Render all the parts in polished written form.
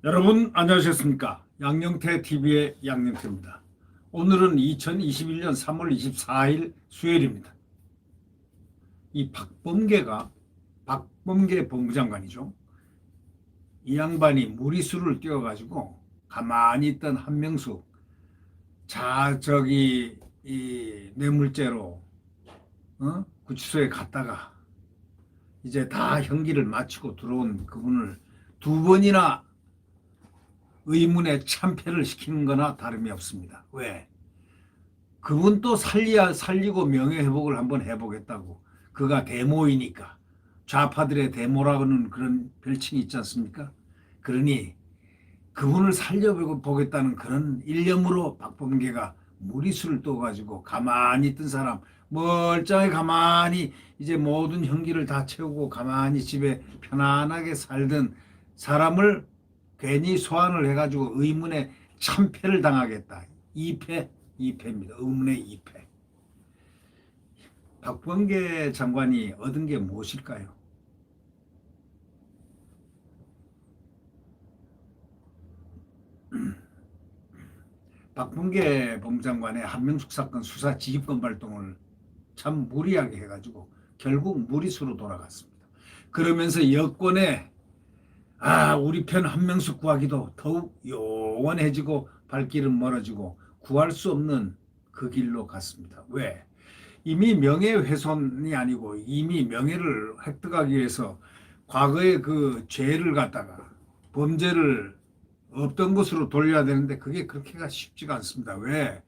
여러분 안녕하셨습니까? 양영태 TV의 양영태입니다. 오늘은 2021년 3월 24일 수요일입니다. 이 박범계 법무장관이죠. 이 양반이 무리수를 띄워가지고 가만히 있던 한명숙 이 뇌물죄로 구치소에 갔다가 이제 다 형기를 마치고 들어온 그분을 두 번이나 의문의 참패를 시키는 거나 다름이 없습니다. 왜? 그분 또 살리고 명예회복을 한번 해보겠다고. 그가 데모이니까. 좌파들의 데모라고는 그런 별칭이 있지 않습니까? 그러니 그분을 살려보겠다는 그런 일념으로 박범계가 무리수를 떠가지고 가만히 있던 사람, 멀쩡히 가만히 이제 모든 형기를 다 채우고 가만히 집에 편안하게 살던 사람을 괜히 소환을 해가지고 의문의 참패를 당하겠다. 2패입니다. 의문의 2패. 박범계 장관이 얻은 게 무엇일까요? 박범계 법무장관의 한명숙 사건 수사 지휘권 발동을 참 무리하게 해가지고 결국 무리수로 돌아갔습니다. 그러면서 여권에 우리 편 한명숙 구하기도 더욱 요원해지고 발길은 멀어지고 구할 수 없는 그 길로 갔습니다. 왜? 이미 명예훼손이 아니고 이미 명예를 획득하기 위해서 과거의 그 죄를 갖다가 범죄를 없던 것으로 돌려야 되는데 그게 그렇게가 쉽지가 않습니다. 왜?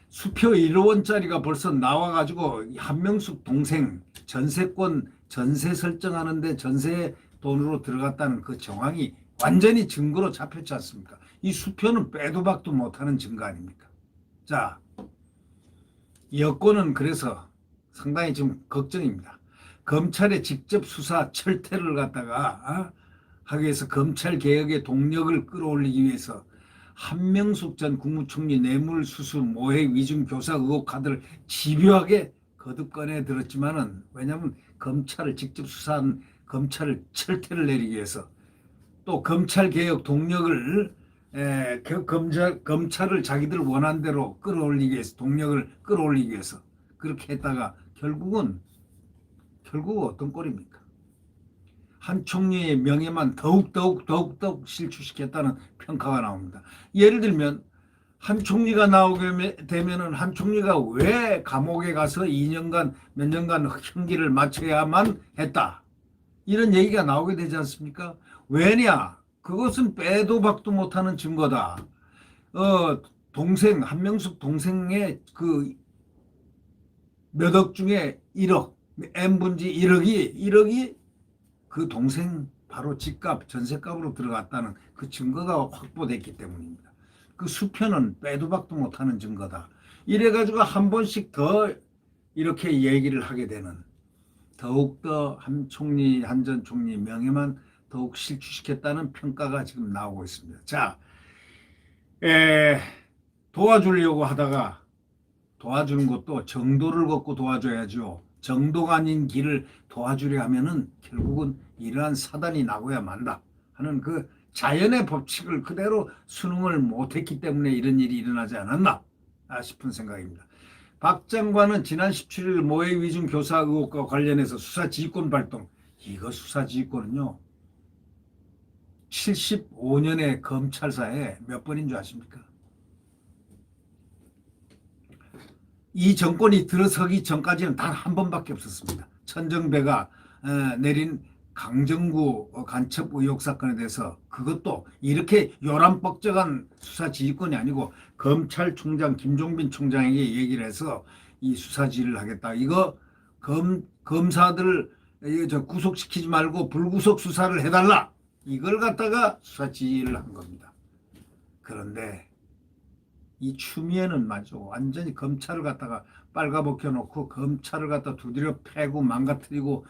수표 1원짜리가 벌써 나와가지고 한명숙 동생 전세권 전세 설정하는데 전세 돈으로 들어갔다는 그 정황이 완전히 증거로 잡혔지 않습니까? 이 수표는 빼도 박도 못하는 증거 아닙니까? 자, 여권은 그래서 상당히 지금 걱정입니다. 검찰의 직접 수사 철퇴를 갖다가 하기 위해서 검찰 개혁의 동력을 끌어올리기 위해서 한명숙 전 국무총리 뇌물수수 모해 위증 교사 의혹 카드를 집요하게 거듭 꺼내 들었지만은 왜냐하면 검찰을 직접 수사한 검찰을 철퇴를 내리기 위해서 또 검찰 개혁 동력을 검찰을 자기들 원한 대로 끌어올리기 위해서 동력을 끌어올리기 위해서 그렇게 했다가 결국 어떤 꼴입니까? 한 총리의 명예만 더욱 실추시켰다는 평가가 나옵니다. 예를 들면 한 총리가 나오게 되면은 한 총리가 왜 감옥에 가서 2년간 몇 년간 형기를 마쳐야만 했다. 이런 얘기가 나오게 되지 않습니까? 왜냐? 그것은 빼도 박도 못하는 증거다. 한명숙 동생의 그 몇 억 중에 1억, n분지 1억이 그 동생 바로 집값, 전세값으로 들어갔다는 그 증거가 확보됐기 때문입니다. 그 수표는 빼도 박도 못하는 증거다. 이래가지고 한 번씩 더 이렇게 얘기를 하게 되는 더욱더 한 전 총리 명예만 더욱 실추시켰다는 평가가 지금 나오고 있습니다. 자, 도와주려고 하다가 도와주는 것도 정도를 걷고 도와줘야죠. 정도가 아닌 길을 도와주려 하면은 결국은 이러한 사단이 나고야 만다 하는 그 자연의 법칙을 그대로 순응을 못했기 때문에 이런 일이 일어나지 않았나 싶은 생각입니다. 박 장관은 지난 17일 모해 위증 교사 의혹과 관련해서 수사 지휘권 발동. 이거 수사 지휘권은요 75년의 검찰사에 몇 번인 줄 아십니까? 이 정권이 들어서기 전까지는 단 한 번밖에 없었습니다. 천정배가 내린 강정구 간첩 의혹 사건에 대해서 그것도 이렇게 요란뻑적한 수사 지휘권이 아니고 검찰총장 김종빈 총장에게 얘기를 해서 이 수사 지휘를 하겠다. 이거 검사들 구속시키지 말고 불구속 수사를 해달라. 이걸 갖다가 수사 지휘를 한 겁니다. 그런데 이 추미애는 말이죠. 완전히 검찰을 갖다가 빨가벗겨 놓고 검찰을 갖다 두드려 패고 망가뜨리고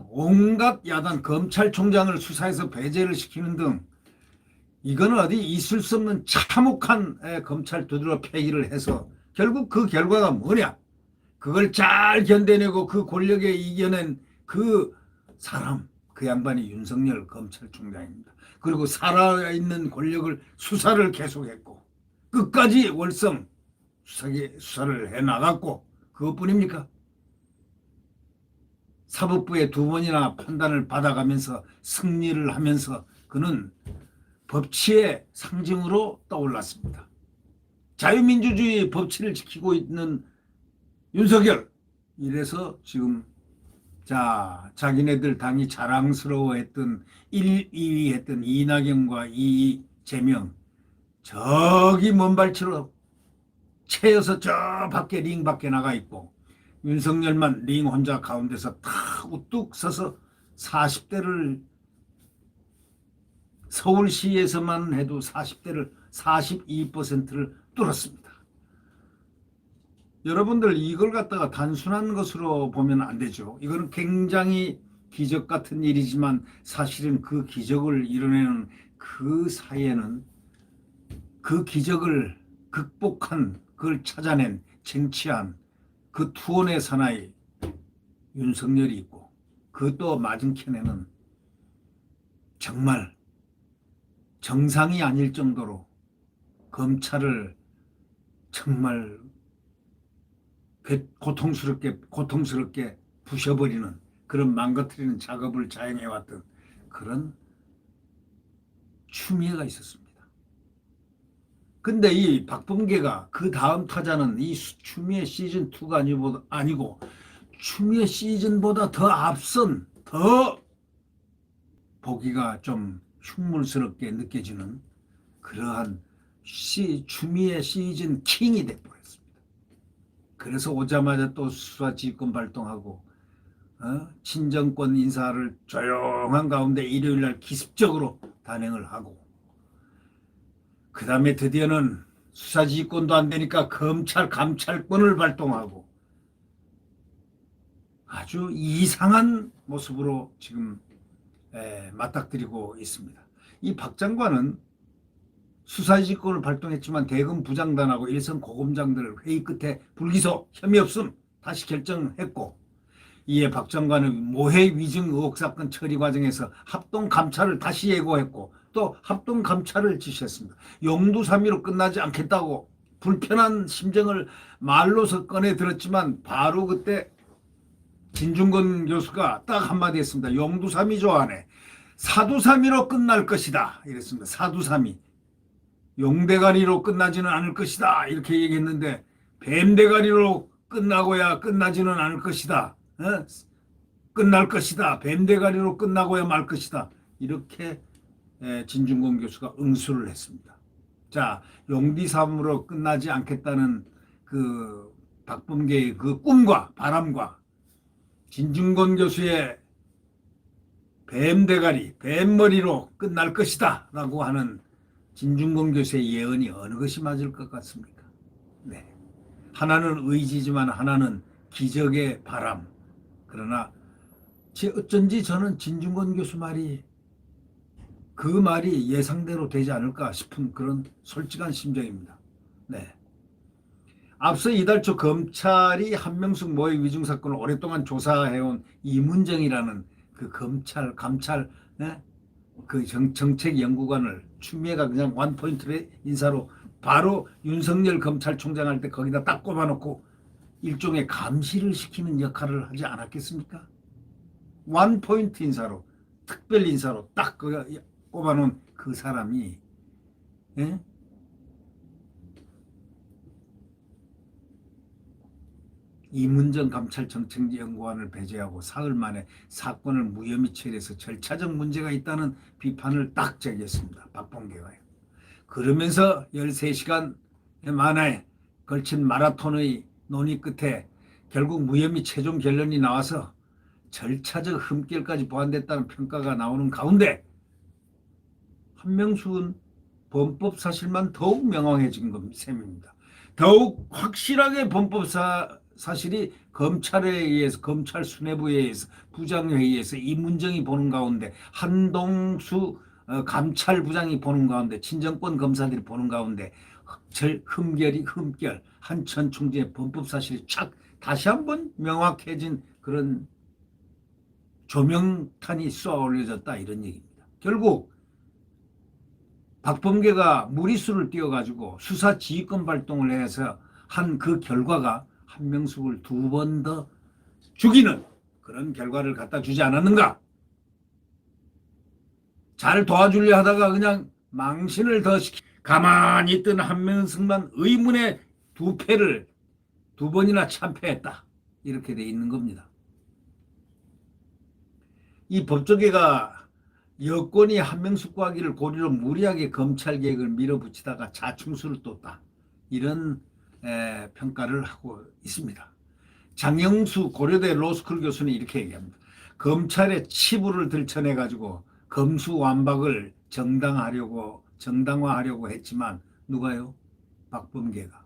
온갖 야단 검찰총장을 수사해서 배제를 시키는 등 이거는 어디 있을 수 없는 참혹한 검찰 두드려 패기를 해서 결국 그 결과가 뭐냐? 그걸 잘 견뎌내고 그 권력에 이겨낸 그 사람, 그 양반이 윤석열 검찰총장입니다. 그리고 살아있는 권력을 수사를 계속했고 끝까지 월성 수사를 해나갔고 그것뿐입니까? 사법부의 두 번이나 판단을 받아가면서 승리를 하면서 그는 법치의 상징으로 떠올랐습니다. 자유민주주의 법치를 지키고 있는 윤석열. 이래서 지금 자기네들 당이 자랑스러워했던 1, 2위 했던 이낙연과 이재명 저기 먼발치로 채여서 저 밖에 링 밖에 나가 있고 윤석열만 링 혼자 가운데서 탁 우뚝 서서 40대를 서울시에서만 해도 40대를 42%를 뚫었습니다. 여러분들 이걸 갖다가 단순한 것으로 보면 안 되죠. 이거는 굉장히 기적 같은 일이지만 사실은 그 기적을 이뤄내는 그 사이에는 그 기적을 극복한 그걸 찾아낸 쟁취한 그 투혼의 사나이 윤석열이 있고 그 또 맞은편에는 정말 정상이 아닐 정도로 검찰을 정말 고통스럽게 부셔버리는 그런 망가뜨리는 작업을 자행해왔던 그런 추미애가 있었습니다. 근데 이 박범계가 그 다음 타자는 이 추미애 시즌2가 아니고 추미애 시즌보다 더 앞선 더 보기가 좀 흉물스럽게 느껴지는 그러한 추미애 시즌 킹이 돼버렸습니다. 그래서 오자마자 또 수사지휘권 발동하고 친정권 인사를 조용한 가운데 일요일날 기습적으로 단행을 하고 그 다음에 드디어는 수사지휘권도 안 되니까 감찰권을 발동하고 아주 이상한 모습으로 지금 맞닥뜨리고 있습니다. 이 박 장관은 수사지휘권을 발동했지만 대검 부장단하고 일선 고검장들 회의 끝에 불기소 혐의 없음 다시 결정했고 이에 박 장관은 모해 위증 의혹 사건 처리 과정에서 합동 감찰을 다시 예고했고 또 합동 감찰을 지시했습니다. 용두사미로 끝나지 않겠다고 불편한 심정을 말로서 꺼내 들었지만 바로 그때 진중권 교수가 딱 한마디 했습니다. 용두사미조 안에 사두사미로 끝날 것이다 이랬습니다. 사두사미 용대가리로 끝나지는 않을 것이다 이렇게 얘기했는데 뱀대가리로 끝나고야 끝나지는 않을 것이다. 끝날 것이다. 뱀대가리로 끝나고야 말 것이다. 이렇게 진중권 교수가 응수를 했습니다. 자, 용디삼으로 끝나지 않겠다는 그 박범계의 그 꿈과 바람과 진중권 교수의 뱀대가리, 뱀머리로 끝날 것이다 라고 하는 진중권 교수의 예언이 어느 것이 맞을 것 같습니까? 네. 하나는 의지지만 하나는 기적의 바람. 그러나 어쩐지 저는 진중권 교수 말이 그 말이 예상대로 되지 않을까 싶은 그런 솔직한 심정입니다. 네. 앞서 이달 초 검찰이 한명숙 모해 위증 사건을 오랫동안 조사해온 이문정이라는 그 감찰 그 정책연구관을 추미애가 그냥 원포인트 인사로 바로 윤석열 검찰총장 할 때 거기다 딱 꼽아놓고 일종의 감시를 시키는 역할을 하지 않았겠습니까? 원포인트 인사로 특별 인사로 딱 꼽아놓은 그 사람이 이문정 감찰정책연구원을 배제하고 사흘 만에 사건을 무혐의 처리해서 절차적 문제가 있다는 비판을 딱 제기했습니다. 박범계가요. 그러면서 13시간 만에 걸친 마라톤의 논의 끝에 결국 무혐의 최종 결론이 나와서 절차적 흠결까지 보완됐다는 평가가 나오는 가운데 한명숙은 범법 사실만 더욱 명확해진 셈입니다. 더욱 확실하게 범법 사실이 검찰에 의해서 검찰 수뇌부에 의해서 부장회의에서 이문정이 보는 가운데 한동수 감찰부장이 보는 가운데 친정권 검사들이 보는 가운데 흠결 한천 총재의 범법 사실이 착 다시 한번 명확해진 그런 조명탄이 쏘아 올려졌다 이런 얘기입니다. 결국 박범계가 무리수를 띄워가지고 수사 지휘권 발동을 해서 한 그 결과가 한명숙을 2번 더 죽이는 그런 결과를 갖다 주지 않았는가? 잘 도와주려 하다가 그냥 망신을 더 시키 가만히 있던 한명숙만 의문의 2패를 2번이나 참패했다. 이렇게 돼 있는 겁니다. 이 법조계가 여권이 한명숙 구하기를 고리로 무리하게 검찰 개혁을 밀어붙이다가 자충수를 떴다. 이런 평가를 하고 있습니다. 장영수 고려대 로스쿨 교수는 이렇게 얘기합니다. 검찰의 치부를 들춰내가지고 검수완박을 정당화하려고 했지만 누가요? 박범계가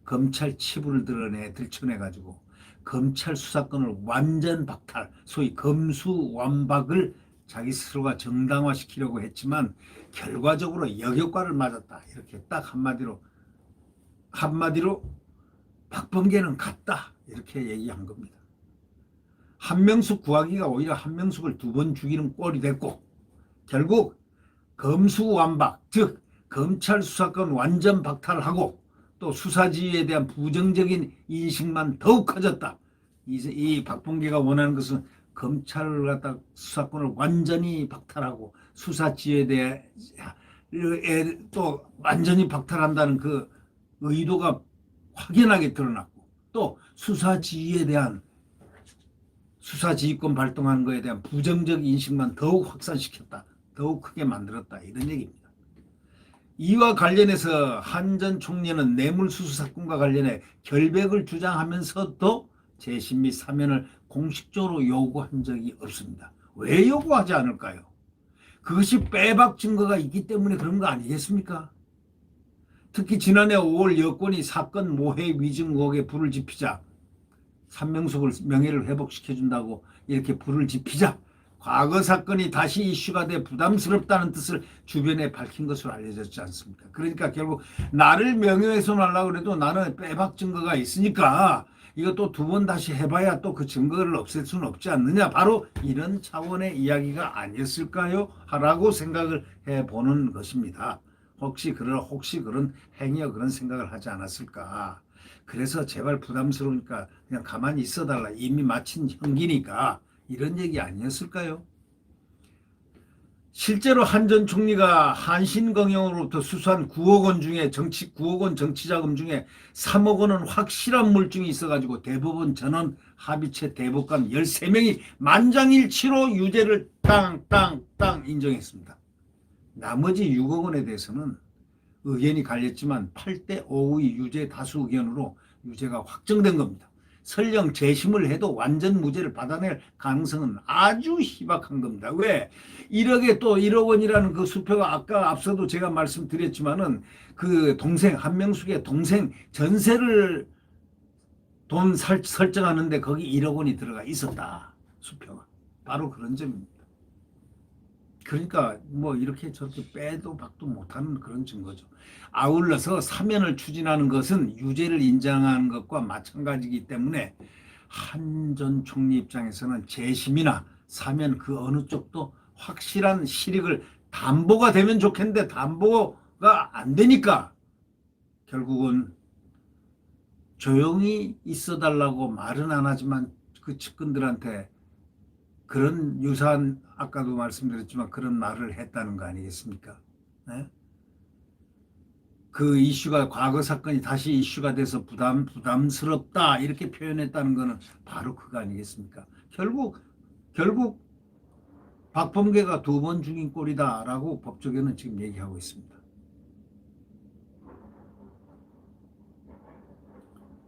검찰 치부를 들춰내가지고 검찰 수사권을 완전 박탈, 소위 검수완박을 자기 스스로가 정당화시키려고 했지만 결과적으로 역효과를 맞았다. 이렇게 딱 한마디로 박범계는 갔다. 이렇게 얘기한 겁니다. 한명숙 구하기가 오히려 한명숙을 2번 죽이는 꼴이 됐고 결국 검수완박, 즉 검찰 수사권 완전 박탈하고 또 수사지휘에 대한 부정적인 인식만 더욱 커졌다. 이 박범계가 원하는 것은 검찰을 갖다 수사권을 완전히 박탈하고 수사지휘에 대해 또 완전히 박탈한다는 그 의도가 확연하게 드러났고 또 수사지휘에 대한 수사지휘권 발동하는 것에 대한 부정적 인식만 더욱 확산시켰다. 더욱 크게 만들었다. 이런 얘기입니다. 이와 관련해서 한 전 총리는 뇌물수수 사건과 관련해 결백을 주장하면서도 재심 및 사면을 공식적으로 요구한 적이 없습니다. 왜 요구하지 않을까요? 그것이 빼박 증거가 있기 때문에 그런 거 아니겠습니까? 특히 지난해 5월 여권이 사건 모해 위증 의혹에 불을 지피자 한명숙을 명예를 회복시켜준다고 이렇게 불을 지피자 과거 사건이 다시 이슈가 돼 부담스럽다는 뜻을 주변에 밝힌 것으로 알려졌지 않습니까? 그러니까 결국 나를 명예훼손하려고 해도 나는 빼박 증거가 있으니까 이것도 2번 다시 해봐야 또 그 증거를 없앨 수는 없지 않느냐. 바로 이런 차원의 이야기가 아니었을까요? 라고 생각을 해보는 것입니다. 혹시 그런 행위와 그런 생각을 하지 않았을까. 그래서 제발 부담스러우니까 그냥 가만히 있어달라. 이미 마친 형기니까 이런 얘기 아니었을까요? 실제로 한 전 총리가 한신경영으로부터 수수한 9억 원 중에 9억 원 정치자금 중에 3억 원은 확실한 물증이 있어가지고 대법원 전원 합의체 대법관 13명이 만장일치로 유죄를 땅 인정했습니다. 나머지 6억 원에 대해서는 의견이 갈렸지만 8대 5의 유죄 다수 의견으로 유죄가 확정된 겁니다. 설령 재심을 해도 완전 무죄를 받아낼 가능성은 아주 희박한 겁니다. 왜? 1억에 또 1억 원이라는 그 수표가 아까 앞서도 제가 말씀드렸지만은 그 동생, 한명숙의 동생 전세를 돈 설정하는데 거기 1억 원이 들어가 있었다. 수표가. 바로 그런 점입니다. 그러니까 뭐 이렇게 저렇게 빼도 박도 못하는 그런 증거죠. 아울러서 사면을 추진하는 것은 유죄를 인정하는 것과 마찬가지이기 때문에 한 전 총리 입장에서는 재심이나 사면 그 어느 쪽도 확실한 실익을 담보가 되면 좋겠는데 담보가 안 되니까 결국은 조용히 있어달라고 말은 안 하지만 그 측근들한테 그런 유사한 아까도 말씀드렸지만 그런 말을 했다는 거 아니겠습니까? 네? 그 이슈가 과거 사건이 다시 이슈가 돼서 부담스럽다 이렇게 표현했다는 거는 바로 그거 아니겠습니까? 결국 박범계가 2번 죽인 꼴이다라고 법조계는 지금 얘기하고 있습니다.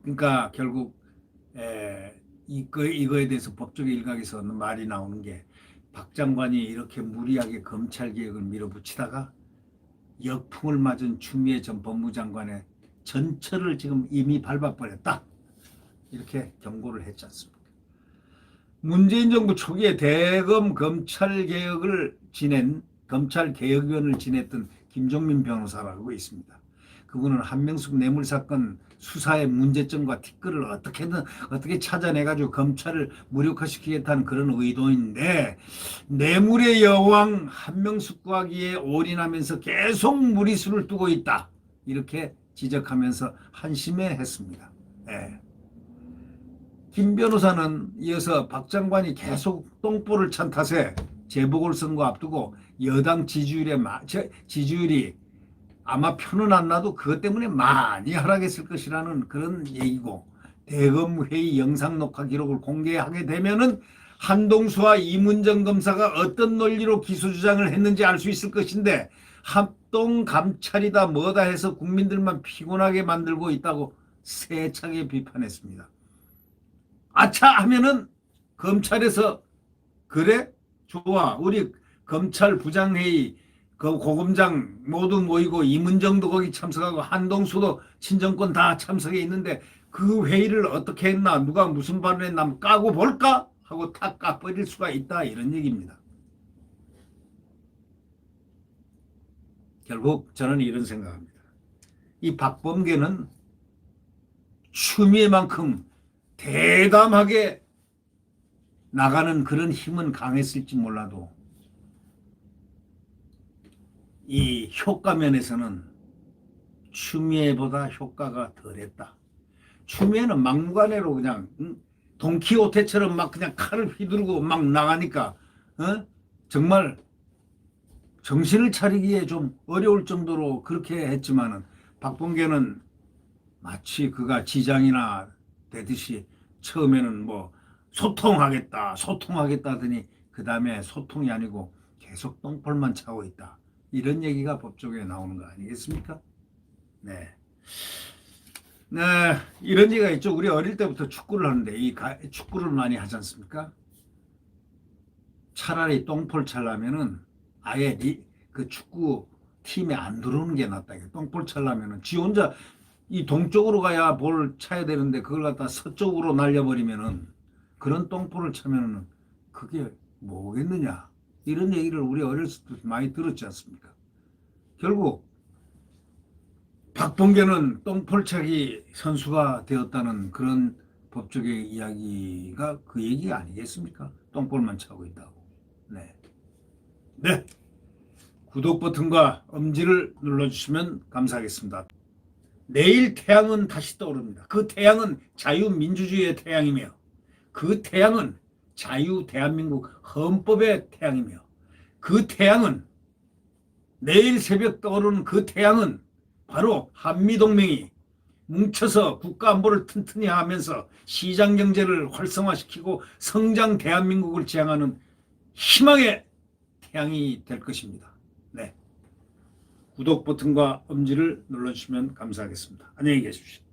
그러니까 결국 이거에 대해서 법조계 일각에서는 말이 나오는 게 박 장관이 이렇게 무리하게 검찰개혁을 밀어붙이다가 역풍을 맞은 추미애 전 법무장관의 전철을 지금 이미 밟아버렸다. 이렇게 경고를 했지 않습니까? 문재인 정부 초기에 대검 검찰개혁위원을 지냈던 김종민 변호사라고 있습니다. 그분은 한명숙 뇌물사건 수사의 문제점과 티끌을 어떻게 찾아내가지고 검찰을 무력화시키겠다는 그런 의도인데, 뇌물의 여왕 한명숙 구하기에 올인하면서 계속 무리수를 두고 있다, 이렇게 지적하면서 한심해했습니다. 예. 김 변호사는 이어서 박 장관이 계속 똥볼을 찬 탓에 재보궐선거 앞두고 여당 지지율이 아마 표는 안 나도 그것 때문에 많이 하락했을 것이라는 그런 얘기고, 대검 회의 영상 녹화 기록을 공개하게 되면은 한동수와 이문정 검사가 어떤 논리로 기소 주장을 했는지 알 수 있을 것인데, 합동 감찰이다 뭐다 해서 국민들만 피곤하게 만들고 있다고 세차게 비판했습니다. 아차 하면은 검찰에서 그래? 좋아. 우리 검찰 부장회의 그 고검장 모두 모이고 이문정도 거기 참석하고 한동수도 친정권 다 참석해 있는데 그 회의를 어떻게 했나, 누가 무슨 발언했나 까고 볼까 하고 탁 까버릴 수가 있다, 이런 얘기입니다. 결국 저는 이런 생각합니다. 이 박범계는 추미애만큼 대담하게 나가는 그런 힘은 강했을지 몰라도 이 효과 면에서는 추미애보다 효과가 덜했다. 추미애는 막무가내로 그냥 돈키호테처럼 막 그냥 칼을 휘두르고 막 나가니까 정말 정신을 차리기에 좀 어려울 정도로 그렇게 했지만은, 박범계는 마치 그가 지장이나 되듯이 처음에는 뭐 소통하겠다 하더니 그 다음에 소통이 아니고 계속 똥볼만 차고 있다, 이런 얘기가 법조계에 나오는 거 아니겠습니까? 네. 네, 이런 얘기가 있죠. 우리 어릴 때부터 축구를 하는데 축구를 많이 하지 않습니까? 차라리 똥볼 차려면은 아예 그 축구 팀에 안 들어오는 게 낫다. 똥볼 차려면은 지 혼자 이 동쪽으로 가야 볼 차야 되는데 그걸 갖다 서쪽으로 날려버리면은, 그런 똥볼을 차면은 그게 뭐겠느냐, 이런 얘기를 우리 어렸을 때 많이 들었지 않습니까? 결국 박범계는 똥볼차기 선수가 되었다는 그런 법조계 이야기가 그 얘기 아니겠습니까? 똥볼만 차고 있다고. 네. 네. 구독 버튼과 엄지를 눌러주시면 감사하겠습니다. 내일 태양은 다시 떠오릅니다. 그 태양은 자유민주주의의 태양이며, 그 태양은 대한민국 헌법의 태양이며, 그 태양은 내일 새벽 떠오르는 그 태양은 바로 한미동맹이 뭉쳐서 국가안보를 튼튼히 하면서 시장경제를 활성화시키고 성장 대한민국을 지향하는 희망의 태양이 될 것입니다. 네. 구독 버튼과 엄지를 눌러주시면 감사하겠습니다. 안녕히 계십시오.